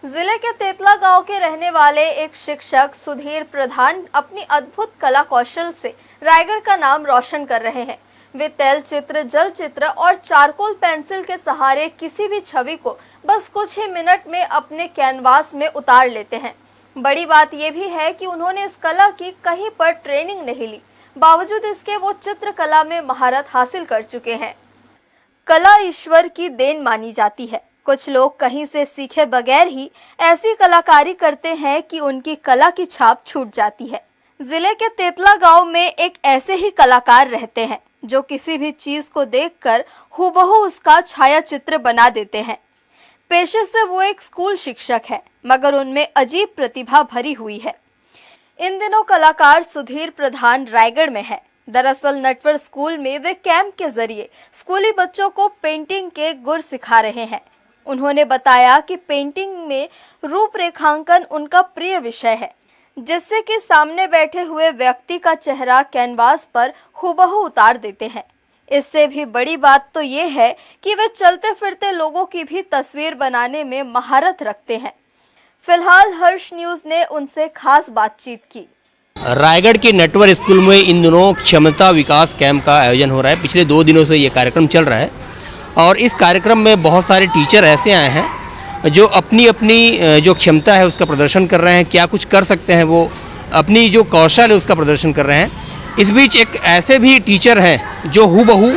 जिले के तेतला गांव के रहने वाले एक शिक्षक सुधीर प्रधान अपनी अद्भुत कला कौशल से रायगढ़ का नाम रोशन कर रहे हैं। वे तेल चित्र, जल चित्र और चारकोल पेंसिल के सहारे किसी भी छवि को बस कुछ ही मिनट में अपने कैनवास में उतार लेते हैं। बड़ी बात यह भी है कि उन्होंने इस कला की कहीं पर ट्रेनिंग नहीं ली, बावजूद इसके वो चित्रकला में महारत हासिल कर चुके हैं। कला ईश्वर की देन मानी जाती है। कुछ लोग कहीं से सीखे बगैर ही ऐसी कलाकारी करते हैं कि उनकी कला की छाप छूट जाती है। जिले के तेतला गांव में एक ऐसे ही कलाकार रहते हैं जो किसी भी चीज को देखकर हूबहू उसका छाया चित्र बना देते हैं। पेशे से वो एक स्कूल शिक्षक है, मगर उनमें अजीब प्रतिभा भरी हुई है। इन दिनों कलाकार सुधीर प्रधान रायगढ़ में है। दरअसल नटवर स्कूल में वे कैंप के जरिए स्कूली बच्चों को पेंटिंग के गुर सिखा रहे हैं। उन्होंने बताया कि पेंटिंग में रूपरेखांकन उनका प्रिय विषय है, जिससे कि सामने बैठे हुए व्यक्ति का चेहरा कैनवास पर हूबहू उतार देते हैं। इससे भी बड़ी बात तो ये है कि वे चलते फिरते लोगों की भी तस्वीर बनाने में महारत रखते हैं। फिलहाल हर्ष न्यूज ने उनसे खास बातचीत की। रायगढ़ के नटवर स्कूल में इन दिनों क्षमता विकास कैंप का आयोजन हो रहा है। पिछले 2 दिनों से ये कार्यक्रम चल रहा है और इस कार्यक्रम में बहुत सारे टीचर ऐसे आए हैं जो अपनी अपनी जो क्षमता है उसका प्रदर्शन कर रहे हैं। क्या कुछ कर सकते हैं, वो अपनी जो कौशल है उसका प्रदर्शन कर रहे हैं। इस बीच एक ऐसे भी टीचर हैं जो हूबहू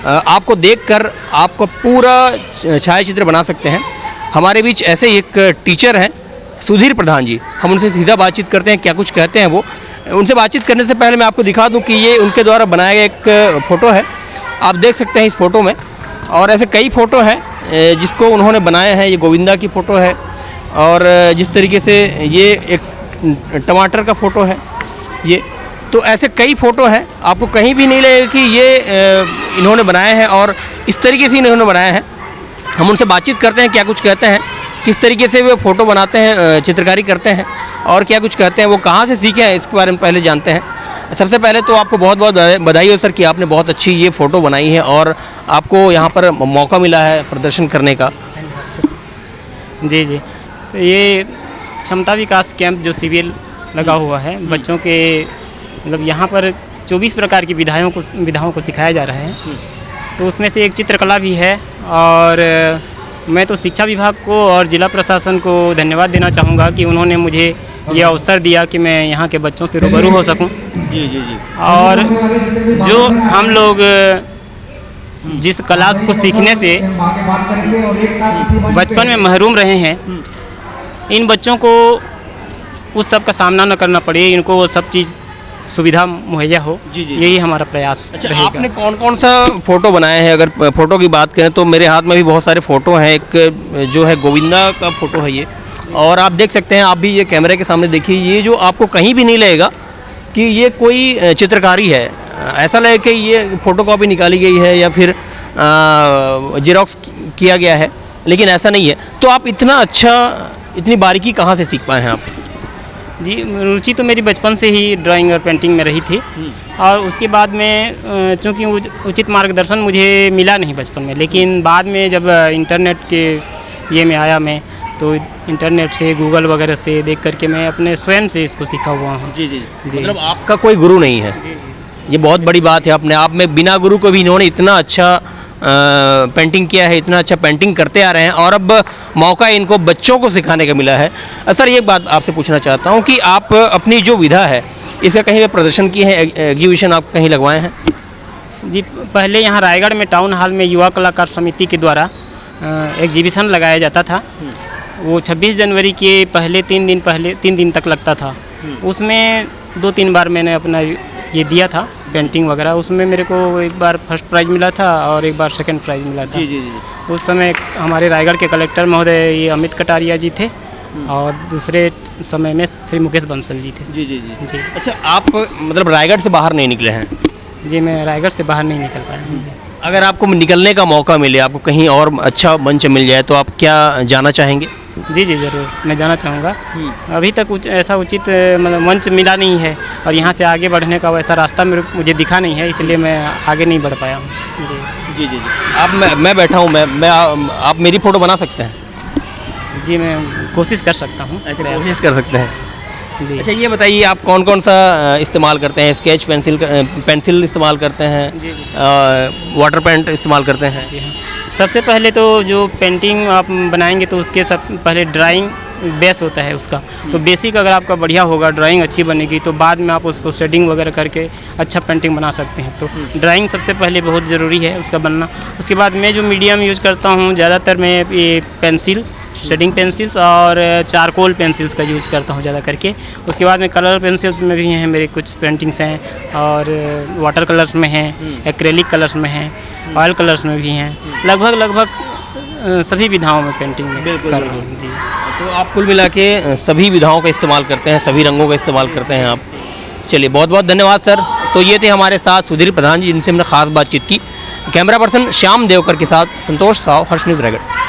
आपको देखकर आपको पूरा छायाचित्र बना सकते हैं। हमारे बीच ऐसे एक टीचर हैं सुधीर प्रधान जी। हम उनसे सीधा बातचीत करते हैं, क्या कुछ कहते हैं वो। उनसे बातचीत करने से पहले मैं आपको दिखा दूं कि ये उनके द्वारा बनाया गया एक फ़ोटो है। आप देख सकते हैं इस फ़ोटो में, और ऐसे कई फ़ोटो हैं जिसको उन्होंने बनाया है। ये गोविंदा की फ़ोटो है और जिस तरीके से ये एक टमाटर का फ़ोटो है ये, तो ऐसे कई फ़ोटो हैं। आपको कहीं भी नहीं लगेगा कि ये इन्होंने बनाए हैं और इस तरीके से इन्होंने बनाया है। हम उनसे बातचीत करते हैं, क्या कुछ कहते हैं, किस तरीके से वो फ़ोटो बनाते हैं, चित्रकारी करते हैं और क्या कुछ कहते हैं, वो कहाँ से सीखे हैं, इसके बारे में पहले जानते हैं। सबसे पहले तो आपको बहुत बहुत बधाई हो सर कि आपने बहुत अच्छी ये फ़ोटो बनाई है और आपको यहाँ पर मौका मिला है प्रदर्शन करने का। जी, तो ये क्षमता विकास कैंप जो शिविर लगा हुआ है बच्चों के, मतलब यहाँ पर 24 प्रकार की विधाओं को सिखाया जा रहा है। तो उसमें से एक चित्रकला भी है और मैं तो शिक्षा विभाग को और जिला प्रशासन को धन्यवाद देना चाहूँगा कि उन्होंने मुझे ये अवसर दिया कि मैं यहाँ के बच्चों से रूबरू हो सकूँ। जी। और जो हम लोग जिस कला को सीखने से बचपन में महरूम रहे हैं, इन बच्चों को उस सब का सामना न करना पड़े, इनको वो सब चीज़ सुविधा मुहैया हो। यही हमारा प्रयास रहेगा। आपने कौन कौन सा फ़ोटो बनाए हैं? अगर फ़ोटो की बात करें तो मेरे हाथ में भी बहुत सारे फ़ोटो हैं। एक जो है गोविंदा का फ़ोटो है ये, और आप देख सकते हैं, आप भी ये कैमरे के सामने देखिए, ये जो आपको कहीं भी नहीं लगेगा कि ये कोई चित्रकारी है। ऐसा लगे कि ये फ़ोटोकॉपी निकाली गई है या फिर जेरॉक्स किया गया है, लेकिन ऐसा नहीं है। तो आप इतनी बारीकी कहाँ से सीख पाए हैं आप? जी, रुचि तो मेरी बचपन से ही ड्राइंग और पेंटिंग में रही थी और उसके बाद में चूँकि उचित मार्गदर्शन मुझे मिला नहीं बचपन में, लेकिन बाद में जब इंटरनेट के ये में आया मैं, तो इंटरनेट से, गूगल वगैरह से देख करके मैं अपने स्वयं से इसको सीखा हुआ हूँ। जी। मतलब आपका कोई गुरु नहीं है। ये बहुत बड़ी बात है। अपने आप में बिना गुरु को भी इन्होंने इतना अच्छा पेंटिंग किया है, इतना अच्छा पेंटिंग करते आ रहे हैं और अब मौका इनको बच्चों को सिखाने का मिला है। सर, एक बात आपसे पूछना चाहता हूँ कि आप अपनी जो विधा है इसका कहीं पे प्रदर्शन किए हैं, एग्जीबिशन आप कहीं लगवाए हैं? जी, पहले यहाँ रायगढ़ में टाउन हॉल में युवा कलाकार समिति के द्वारा एग्जीबिशन लगाया जाता था। वो 26 जनवरी के पहले 3 दिन तक लगता था। उसमें 2-3 बार मैंने अपना ये दिया था पेंटिंग वगैरह। उसमें मेरे को एक बार फर्स्ट प्राइज़ मिला था और एक बार सेकंड प्राइज़ मिला था। जी। उस समय हमारे रायगढ़ के कलेक्टर महोदय ये अमित कटारिया जी थे और दूसरे समय में श्री मुकेश बंसल जी थे। जी। अच्छा, आप मतलब रायगढ़ से बाहर नहीं निकले हैं? जी, मैं रायगढ़ से बाहर नहीं निकल पाया। अगर आपको निकलने का मौका मिले, आपको कहीं और अच्छा मंच मिल जाए, तो आप क्या जाना चाहेंगे? जी ज़रूर, मैं जाना चाहूँगा। अभी तक ऐसा उचित मतलब मंच मिला नहीं है और यहाँ से आगे बढ़ने का वैसा रास्ता मुझे दिखा नहीं है, इसलिए मैं आगे नहीं बढ़ पाया हूँ। जी। मैं बैठा हूँ, आप मेरी फ़ोटो बना सकते हैं? जी मैं कोशिश कर सकता हूँ। ऐसे कोशिश कर सकते हैं। जी अच्छा ये बताइए आप कौन कौन सा इस्तेमाल करते हैं? स्केच पेंसिल इस्तेमाल करते हैं, जी जी वाटर पेंट इस्तेमाल करते हैं? जी हाँ। सबसे पहले तो जो पेंटिंग आप बनाएंगे तो उसके सब पहले ड्राइंग बेस होता है उसका। तो बेसिक अगर आपका बढ़िया होगा, ड्राइंग अच्छी बनेगी, तो बाद में आप उसको शेडिंग वगैरह करके अच्छा पेंटिंग बना सकते हैं। तो ड्राइंग सबसे पहले बहुत ज़रूरी है उसका बनना। उसके बाद मैं जो मीडियम यूज़ करता हूँ ज़्यादातर मैं ये पेंसिल, शेडिंग पेंसिल्स और चारकोल पेंसिल्स का यूज़ करता हूँ ज़्यादा करके। उसके बाद में कलर पेंसिल्स में भी हैं मेरे कुछ पेंटिंग्स हैं, और वाटर कलर्स में हैं, एक्रेलिक कलर्स में हैं, ऑयल कलर्स में भी हैं। लगभग सभी विधाओं में पेंटिंग में कर रहा हूँ। जी तो आप कुल मिला के सभी विधाओं का इस्तेमाल करते हैं, सभी रंगों का इस्तेमाल करते हैं आप। चलिए बहुत बहुत धन्यवाद सर। तो ये थे हमारे साथ सुधीर प्रधान जी, जिनसे हमने खास बातचीत की। कैमरा पर्सन श्याम देवकर के साथ संतोष साव, हर्ष न्यूज़ रायगढ़।